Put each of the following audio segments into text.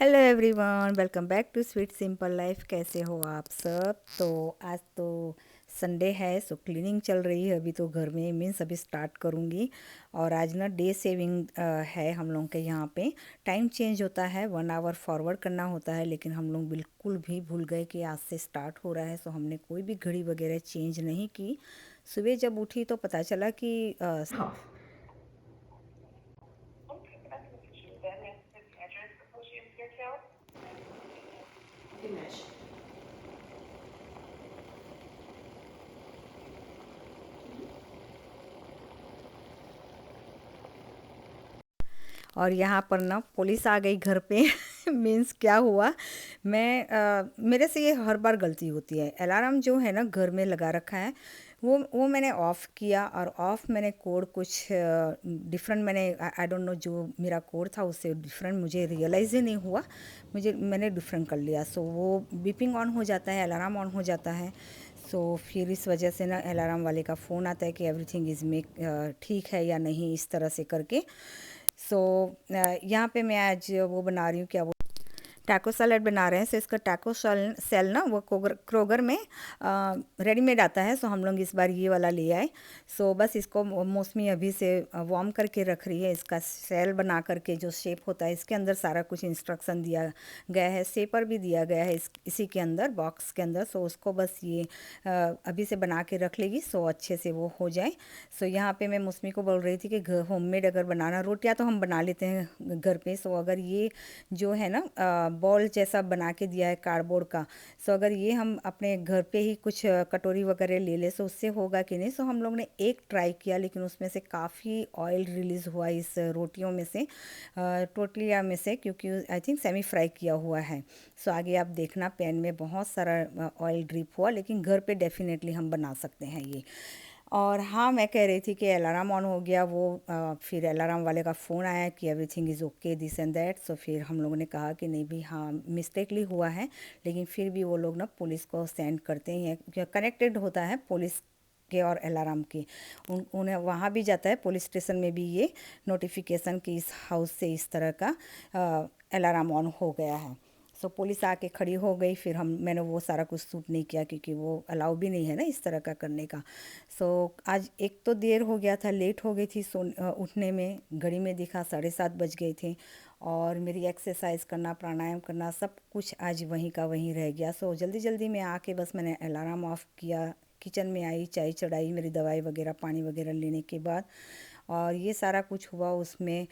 Hello everyone, welcome back to sweet simple life. कैसे हो आप सब? तो आज तो संडे है, सो क्लीनिंग चल रही है अभी तो घर में, मीन्स अभी स्टार्ट करूँगी। और आज ना डे सेविंग है हम लोग के यहाँ पे। टाइम चेंज होता है, 1 आवर फॉरवर्ड करना होता है, लेकिन हम लोग बिल्कुल भी भूल गए कि आज से स्टार्ट हो रहा है। सो हमने कोई भी घड़ी वगैरह चेंज नहीं की। सुबह जब उठी तो पता चला कि Half. Image. और यहाँ पर ना पुलिस आ गई घर पे। मीन्स क्या हुआ, मेरे से ये हर बार गलती होती है। अलार्म जो है ना घर में लगा रखा है, वो मैंने ऑफ़ किया, और ऑफ़ मैंने कोड कुछ डिफरेंट, मैंने आई डोंट नो, जो मेरा कोड था उससे डिफरेंट मुझे रियलाइज़ ही नहीं हुआ। मैंने डिफरेंट कर लिया। सो वो बीपिंग ऑन हो जाता है, अलार्म ऑन हो जाता है। सो फिर इस वजह से ना अलार्म वाले का फ़ोन आता है कि एवरीथिंग इज़ मेक ठीक है या नहीं, इस तरह से करके। सो यहाँ पे मैं आज वो बना रही हूँ, क्या वो टैको सैलेड बना रहे हैं। सो इसका टैको सेल सेल ना वो क्रोगर में रेडीमेड आता है। सो हम लोग इस बार ये वाला ले आए। सो बस इसको मौसमी अभी से वार्म करके रख रही है। इसका सेल बना करके जो शेप होता है, इसके अंदर सारा कुछ इंस्ट्रक्शन दिया गया है, सेपर भी दिया गया है इसी के अंदर, बॉक्स के अंदर। सो उसको बस ये अभी से बना के रख लेगी, सो अच्छे से वो हो जाए। सो यहाँ पे मैं मौसमी को बोल रही थी कि घर होममेड अगर बनाना, रोटियाँ तो हम बना लेते हैं घर पे। सो अगर ये जो है ना बॉल जैसा बना के दिया है कार्डबोर्ड का, सो अगर ये हम अपने घर पे ही कुछ कटोरी वगैरह ले ले, सो उससे होगा कि नहीं। सो हम लोग ने एक ट्राई किया, लेकिन उसमें से काफ़ी ऑयल रिलीज़ हुआ इस रोटियों में से, टोटलिया में से, क्योंकि आई थिंक सेमी फ्राई किया हुआ है। सो आगे आप देखना, पैन में बहुत सारा ऑयल ड्रिप हुआ, लेकिन घर पे डेफिनेटली हम बना सकते हैं ये। और हाँ, मैं कह रही थी कि अलार्म ऑन हो गया, वो फिर अलार्म वाले का फ़ोन आया कि everything is okay this and that. So फिर हम लोगों ने कहा कि नहीं भी, हाँ मिस्टेकली हुआ है, लेकिन फिर भी वो लोग ना पुलिस को सेंड करते ही हैं, कनेक्टेड होता है पुलिस के और अलार्म के। उन्हें वहाँ भी जाता है, पुलिस स्टेशन में भी ये नोटिफिकेशन कि इस हाउस से इस तरह का अलार्म ऑन हो गया है। सो पुलिस आके खड़ी हो गई। फिर मैंने वो सारा कुछ शूट नहीं किया, क्योंकि वो अलाउ भी नहीं है ना इस तरह का करने का। सो आज एक तो देर हो गया था, लेट हो गई थी उठने में। घड़ी में दिखा 7:30 बज गए थे, और मेरी एक्सरसाइज करना, प्राणायाम करना, सब कुछ आज वहीं का वहीं रह गया। सो जल्दी जल्दी में आके बस मैंने अलार्म ऑफ किया, किचन में आई, चाय चढ़ाई, मेरी दवाई वगैरह पानी वगैरह लेने के बाद, और ये सारा कुछ हुआ। उसमें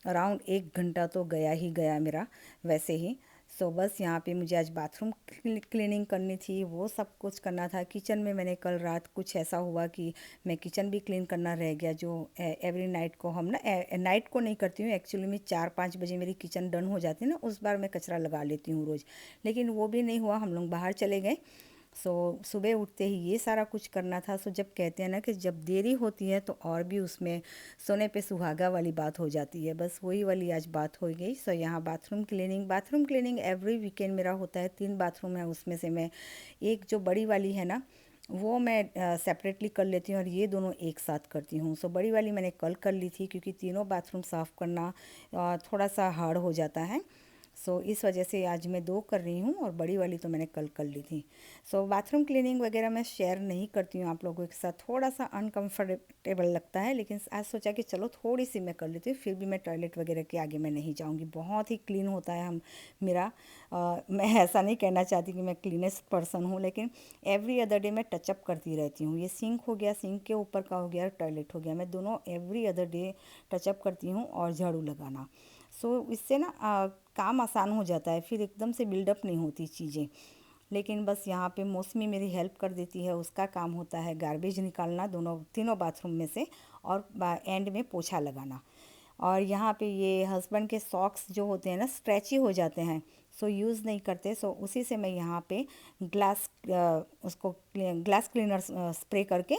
अराउंड 1 घंटा तो गया ही गया मेरा वैसे ही। सो बस यहाँ पे मुझे आज बाथरूम क्लीनिंग करनी थी, वो सब कुछ करना था। किचन में मैंने कल रात कुछ ऐसा हुआ कि मैं किचन भी क्लीन करना रह गया, जो एवरी नाइट को हम ना नाइट को नहीं करती हूँ एक्चुअली में, 4-5 बजे मेरी किचन डन हो जाती है ना, उस बार मैं कचरा लगा लेती हूँ रोज़। लेकिन वो भी नहीं हुआ, हम लोग बाहर चले गए। सो सुबह उठते ही ये सारा कुछ करना था। सो जब कहते हैं ना कि जब देरी होती है तो और भी उसमें सोने पे सुहागा वाली बात हो जाती है, बस वही वाली आज बात हो गई। सो यहाँ बाथरूम क्लीनिंग एवरी वीकेंड मेरा होता है। 3 बाथरूम है, उसमें से मैं एक जो बड़ी वाली है ना, वो मैं सेपरेटली कर लेती हूँ, और ये दोनों एक साथ करती हूँ। सो बड़ी वाली मैंने कल कर ली थी, क्योंकि तीनों बाथरूम साफ़ करना थोड़ा सा हार्ड हो जाता है। सो इस वजह से आज मैं 2 कर रही हूँ, और बड़ी वाली तो मैंने कल कर ली थी। सो बाथरूम क्लीनिंग वगैरह मैं शेयर नहीं करती हूँ आप लोगों के साथ, थोड़ा सा अनकंफर्टेबल लगता है, लेकिन आज सोचा कि चलो थोड़ी सी मैं कर लेती हूँ। फिर भी मैं टॉयलेट वगैरह के आगे मैं नहीं जाऊँगी, बहुत ही क्लीन होता है हम मेरा। मैं ऐसा नहीं कहना चाहती कि मैं क्लीनेस्ट पर्सन हूँ, लेकिन एवरी अदर डे मैं टचअप करती रहती हूँ। ये सिंक हो गया, सिंक के ऊपर का हो गया, टॉयलेट हो गया, मैं दोनों एवरी अदर डे टचअप करती हूँ, और झाड़ू लगाना। सो इससे ना काम आसान हो जाता है, फिर एकदम से बिल्डअप नहीं होती चीज़ें। लेकिन बस यहाँ पे मौसमी मेरी हेल्प कर देती है, उसका काम होता है गार्बेज निकालना दोनों तीनों बाथरूम में से, और एंड में पोछा लगाना। और यहाँ पे ये हस्बैंड के सॉक्स जो होते हैं ना, स्ट्रेची हो जाते हैं, सो यूज़ नहीं करते। सो उसी से मैं यहाँ पे उसको ग्लास क्लीनर स्प्रे करके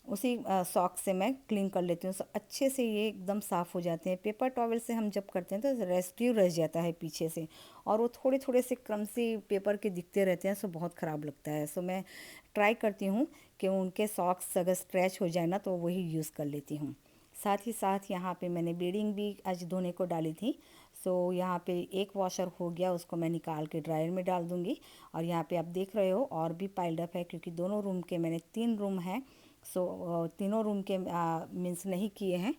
उसी सॉक्स से मैं क्लीन कर लेती हूँ। सो अच्छे से ये एकदम साफ़ हो जाते हैं। पेपर टॉवल से हम जब करते हैं तो रेसिड्यू रह जाता है पीछे से, और वो थोड़े थोड़े से क्रम्सी पेपर के दिखते रहते हैं। सो बहुत ख़राब लगता है। सो मैं ट्राई करती हूँ कि उनके सॉक्स अगर स्ट्रेच हो जाए ना, तो वही यूज़ कर लेती हूँ। साथ ही साथ यहाँ पे मैंने बेडिंग भी आज धोने को डाली थी। सो यहाँ पे एक वॉशर हो गया, उसको मैं निकाल के ड्रायर में डाल दूँगी। और यहाँ पे आप देख रहे हो और भी पाइल्ड अप है, क्योंकि दोनों रूम के मैंने 3 रूम हैं। सो तीनों रूम के मीन्स नहीं किए हैं।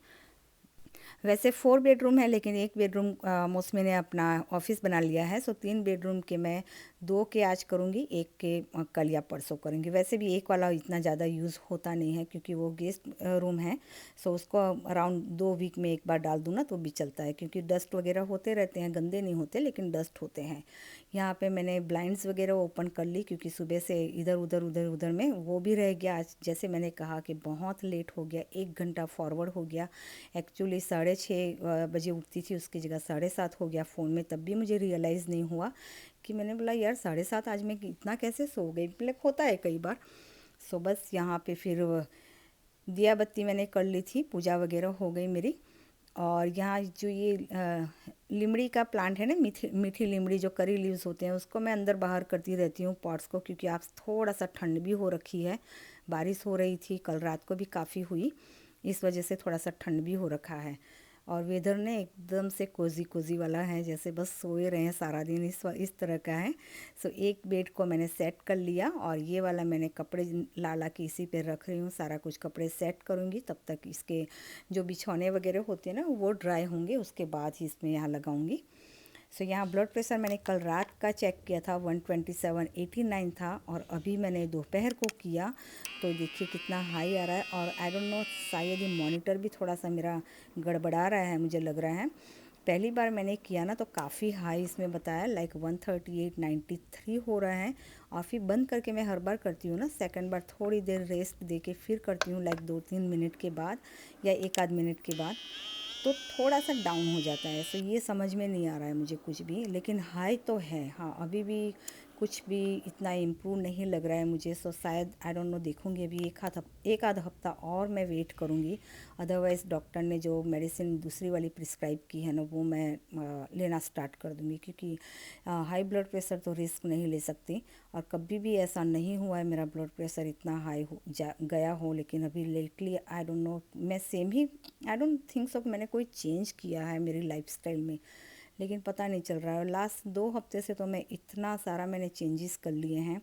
वैसे 4 बेडरूम है, लेकिन एक बेडरूम मौसमी ने अपना ऑफिस बना लिया है। सो 3 बेडरूम के मैं 2 के आज करूँगी, एक के कल या परसों करूँगी। वैसे भी एक वाला इतना ज़्यादा यूज़ होता नहीं है, क्योंकि वो गेस्ट रूम है। सो उसको अराउंड 2 वीक में एक बार डाल दूँ ना तो भी चलता है, क्योंकि डस्ट वगैरह होते रहते हैं, गंदे नहीं होते लेकिन डस्ट होते हैं। यहाँ पे मैंने ब्लाइंड्स वगैरह ओपन कर ली, क्योंकि सुबह से इधर उधर में वो भी रह गया। आज जैसे मैंने कहा कि बहुत लेट हो गया, 1 घंटा फॉरवर्ड हो गया। एक्चुअली 6:30 बजे उठती थी, उसकी जगह 7:30 हो गया फ़ोन में। तब भी मुझे रियलाइज़ नहीं हुआ कि मैंने बोला यार 7:30 आज मैं इतना कैसे सो गई, मतलब होता है कई बार। सो बस यहाँ पे फिर दिया बत्ती मैंने कर ली थी, पूजा वगैरह हो गई मेरी। और यहाँ जो ये लिमड़ी का प्लांट है ना, मीठी मीठी लिमड़ी जो करी लीव्स होते हैं, उसको मैं अंदर बाहर करती रहती हूँ पॉट्स को, क्योंकि आज थोड़ा सा ठंड भी हो रखी है। बारिश हो रही थी, कल रात को भी काफ़ी हुई, इस वजह से थोड़ा सा ठंड भी हो रखा है। और वेदर ने एकदम से कोजी कोजी वाला है, जैसे बस सोए रहे हैं सारा दिन, इस तरह का है। सो एक बेड को मैंने सेट कर लिया, और ये वाला मैंने कपड़े ला ला के इसी पे रख रही हूँ। सारा कुछ कपड़े सेट करूँगी, तब तक इसके जो बिछौने वगैरह होते हैं ना वो ड्राई होंगे, उसके बाद ही इसमें यहाँ लगाऊँगी। सो यहाँ ब्लड प्रेशर मैंने कल रात का चेक किया था, 127/89 था, और अभी मैंने दोपहर को किया तो देखिए कितना हाई आ रहा है। और आई डोंट नो, शायद ये मॉनिटर भी थोड़ा सा मेरा गड़बड़ा रहा है, मुझे लग रहा है। पहली बार मैंने किया ना तो काफ़ी हाई इसमें बताया, लाइक 138/93 हो रहा है। और फिर बंद करके मैं हर बार करती हूँ ना, सेकंड बार थोड़ी देर रेस्ट दे के फिर करती हूँ, लाइक 2-3 मिनट के बाद या एक आध मिनट के बाद, तो थोड़ा सा डाउन हो जाता है। सो ये समझ में नहीं आ रहा है मुझे कुछ भी, लेकिन हाई तो है। हाँ, अभी भी कुछ भी इतना इम्प्रूव नहीं लग रहा है मुझे। सो शायद आई डोंट नो, देखूँगी अभी एक आध हफ्ता और मैं वेट करूँगी। अदरवाइज़ डॉक्टर ने जो मेडिसिन दूसरी वाली प्रिस्क्राइब की है ना, वो मैं लेना स्टार्ट कर दूँगी, क्योंकि हाई ब्लड प्रेशर तो रिस्क नहीं ले सकती। और कभी भी ऐसा नहीं हुआ है मेरा ब्लड प्रेशर इतना हाई हो जा गया हो, लेकिन अभी लेटली आई डोंट नो, मैं same he, I don't think so मैंने कोई चेंज किया है मेरी लाइफस्टाइल में, लेकिन पता नहीं चल रहा है। लास्ट 2 हफ्ते से तो मैं इतना सारा मैंने चेंजेस कर लिए हैं।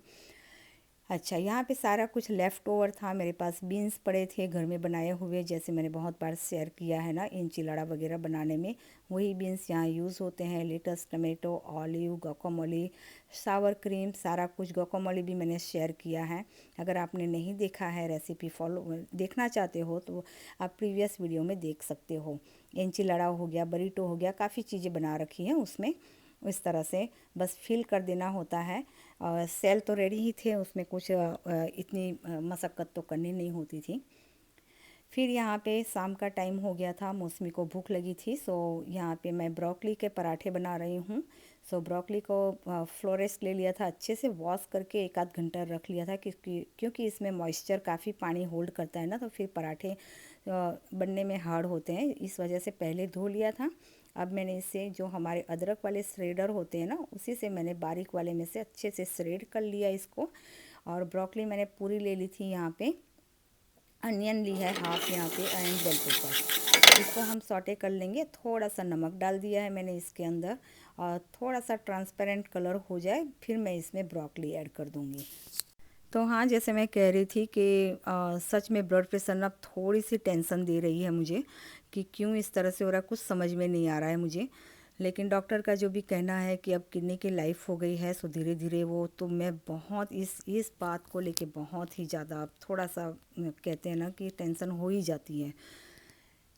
अच्छा, यहाँ पे सारा कुछ लेफ़्ट ओवर था मेरे पास, बीन्स पड़े थे घर में बनाए हुए, जैसे मैंने बहुत बार शेयर किया है ना enchilada वगैरह बनाने में, वही बीन्स यहाँ यूज़ होते हैं। Lettuce, tomato, olive, guacamole, sour cream, सारा कुछ। गुआकामोली भी मैंने शेयर किया है। अगर आपने नहीं देखा है, रेसिपी फॉलो देखना चाहते हो तो आप प्रीवियस वीडियो में देख सकते हो। enchilada हो गया, बरीटो हो गया, काफ़ी चीज़ें बना रखी हैं उसमें। इस तरह से बस फिल कर देना होता है। और सेल तो रेडी ही थे, उसमें कुछ इतनी मशक्क़त तो करनी नहीं होती थी। फिर यहाँ पे शाम का टाइम हो गया था, मौसमी को भूख लगी थी। सो यहाँ पे मैं ब्रोकली के पराठे बना रही हूँ। सो ब्रोकली को फ्लोरेस्ट ले लिया था, अच्छे से वॉश करके एक आध घंटा रख लिया था, क्योंकि इसमें मॉइस्चर काफ़ी पानी होल्ड करता है ना, तो फिर पराठे बनने में हार्ड होते हैं, इस वजह से पहले धो लिया था। अब मैंने इसे, जो हमारे अदरक वाले श्रेडर होते हैं ना, उसी से मैंने बारीक वाले में से अच्छे से श्रेड कर लिया इसको। और ब्रोकली मैंने पूरी ले ली थी यहाँ पे। अनियन ली है हाफ यहाँ पे, एंड बेल पेपर। इसको हम सॉटे कर लेंगे। थोड़ा सा नमक डाल दिया है मैंने इसके अंदर, और थोड़ा सा ट्रांसपेरेंट कलर हो जाए फिर मैं इसमें ब्रोकली ऐड कर दूँगी। तो हाँ, जैसे मैं कह रही थी कि सच में ब्लड प्रेशर ना थोड़ी सी टेंशन दे रही है मुझे, कि क्यों इस तरह से हो रहा है, कुछ समझ में नहीं आ रहा है मुझे। लेकिन डॉक्टर का जो भी कहना है कि अब किडनी की लाइफ हो गई है, सो धीरे धीरे वो, तो मैं बहुत इस बात को लेके बहुत ही ज़्यादा अब थोड़ा सा कहते हैं ना कि टेंशन हो ही जाती है।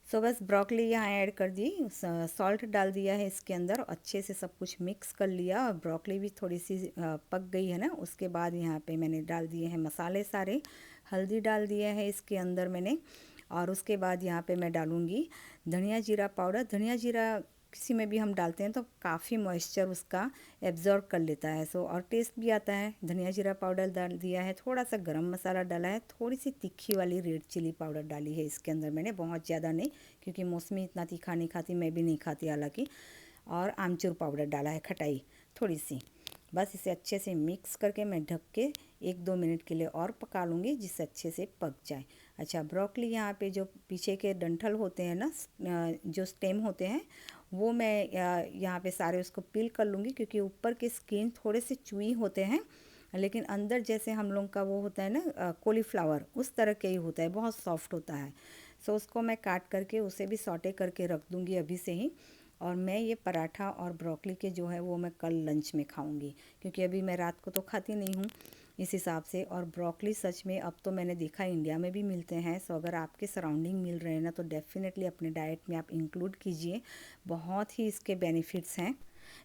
सो बस ब्रोकली यहाँ ऐड कर दी, सॉल्ट डाल दिया है इसके अंदर, अच्छे से सब कुछ मिक्स कर लिया। और ब्रोकली भी थोड़ी सी पक गई है ना, उसके बाद यहाँ पे मैंने डाल दिए हैं मसाले सारे। हल्दी डाल दिया है इसके अंदर मैंने, और उसके बाद यहाँ पे मैं डालूँगी धनिया जीरा पाउडर। धनिया जीरा किसी में भी हम डालते हैं तो काफ़ी मॉइस्चर उसका एब्जॉर्ब कर लेता है। सो और टेस्ट भी आता है। धनिया जीरा पाउडर डाल दिया है, थोड़ा सा गरम मसाला डाला है, थोड़ी सी तीखी वाली रेड चिली पाउडर डाली है इसके अंदर मैंने, बहुत ज़्यादा नहीं, क्योंकि मौसमी इतना तीखा नहीं खाती, मैं भी नहीं खाती हालांकि। और आमचूर पाउडर डाला है, खटाई थोड़ी सी। बस इसे अच्छे से मिक्स करके मैं ढक के 1-2 मिनट के लिए और पका लूँगी, जिससे अच्छे से पक जाए। अच्छा, ब्रोकली यहाँ पे जो पीछे के डंठल होते हैं ना, जो स्टेम होते हैं, वो मैं यहाँ पे सारे उसको पील कर लूँगी, क्योंकि ऊपर के स्किन थोड़े से चुई होते हैं, लेकिन अंदर जैसे हम लोग का वो होता है ना कॉलीफ्लावर, उस तरह के ही होता है, बहुत सॉफ्ट होता है। सो उसको मैं काट करके उसे भी सॉटे करके रख दूँगी अभी से ही। और मैं ये पराठा और ब्रोकली के जो है वो मैं कल लंच में खाऊंगी, क्योंकि अभी मैं रात को तो खाती नहीं हूँ इस हिसाब से। और ब्रोकली सच में अब तो मैंने देखा इंडिया में भी मिलते हैं, सो अगर आपके सराउंडिंग मिल रहे हैं ना तो डेफ़िनेटली अपने डाइट में आप इंक्लूड कीजिए। बहुत ही इसके बेनिफिट्स हैं,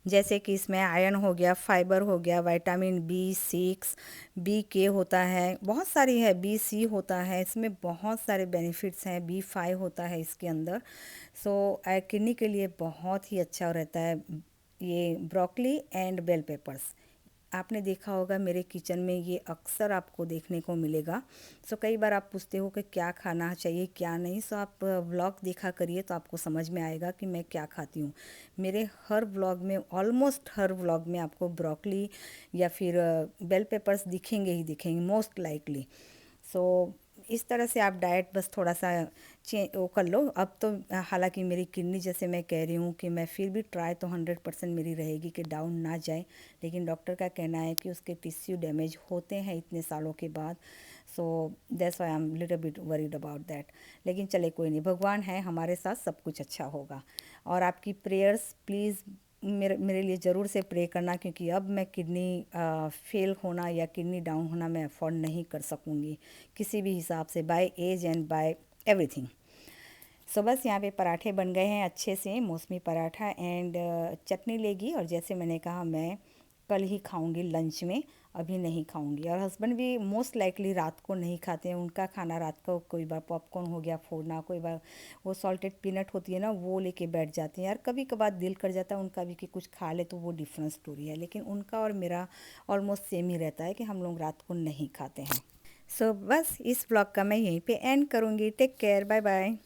जैसे कि इसमें आयरन हो गया, फाइबर हो गया, विटामिन बी 6, बी के होता है, बहुत सारी है, बी होता है, इसमें बहुत सारे बेनिफिट्स हैं, बी होता है इसके अंदर। सो किडनी के लिए बहुत ही अच्छा रहता है ये ब्रोकली एंड बेल पेपर्स। आपने देखा होगा मेरे किचन में ये अक्सर आपको देखने को मिलेगा। सो कई बार आप पूछते हो कि क्या खाना चाहिए क्या नहीं, सो आप व्लॉग देखा करिए तो आपको समझ में आएगा कि मैं क्या खाती हूँ। मेरे हर व्लॉग में, ऑलमोस्ट हर व्लॉग में आपको ब्रोकली या फिर बेल पेपर्स दिखेंगे ही दिखेंगे मोस्ट लाइकली। सो इस तरह से आप डाइट बस थोड़ा सा वो कर लो। अब तो हालांकि मेरी किडनी, जैसे मैं कह रही हूँ कि मैं फिर भी ट्राई तो 100% मेरी रहेगी कि डाउन ना जाए, लेकिन डॉक्टर का कहना है कि उसके टिश्यू डैमेज होते हैं इतने सालों के बाद। So that's why I am little bit worried about that. लेकिन चले कोई नहीं, भगवान है हमारे साथ, सब कुछ अच्छा होगा। और आपकी प्रेयर्स प्लीज़ मेरे मेरे लिए ज़रूर से प्रे करना, क्योंकि अब मैं किडनी फेल होना या किडनी डाउन होना मैं अफोर्ड नहीं कर सकूँगी किसी भी हिसाब से, by age and by everything. So बस यहाँ पे पराठे बन गए हैं अच्छे से, मौसमी पराठा एंड चटनी लेगी। और जैसे मैंने कहा मैं कल ही खाऊंगी लंच में, अभी नहीं खाऊंगी। और हस्बैंड भी मोस्ट लाइकली रात को नहीं खाते हैं, उनका खाना रात को कोई बार पॉपकॉर्न हो गया फोड़ना, कोई बार वो सॉल्टेड पीनट होती है ना वो लेके बैठ जाते हैं। यार कभी कभार दिल कर जाता है उनका भी कि कुछ खा ले, तो वो डिफरेंट स्टोरी है, लेकिन उनका और मेरा ऑलमोस्ट सेम ही रहता है कि हम लोग रात को नहीं खाते हैं। सो बस इस ब्लॉग का मैं यहीं पे एंड करूँगी। Take care, bye bye.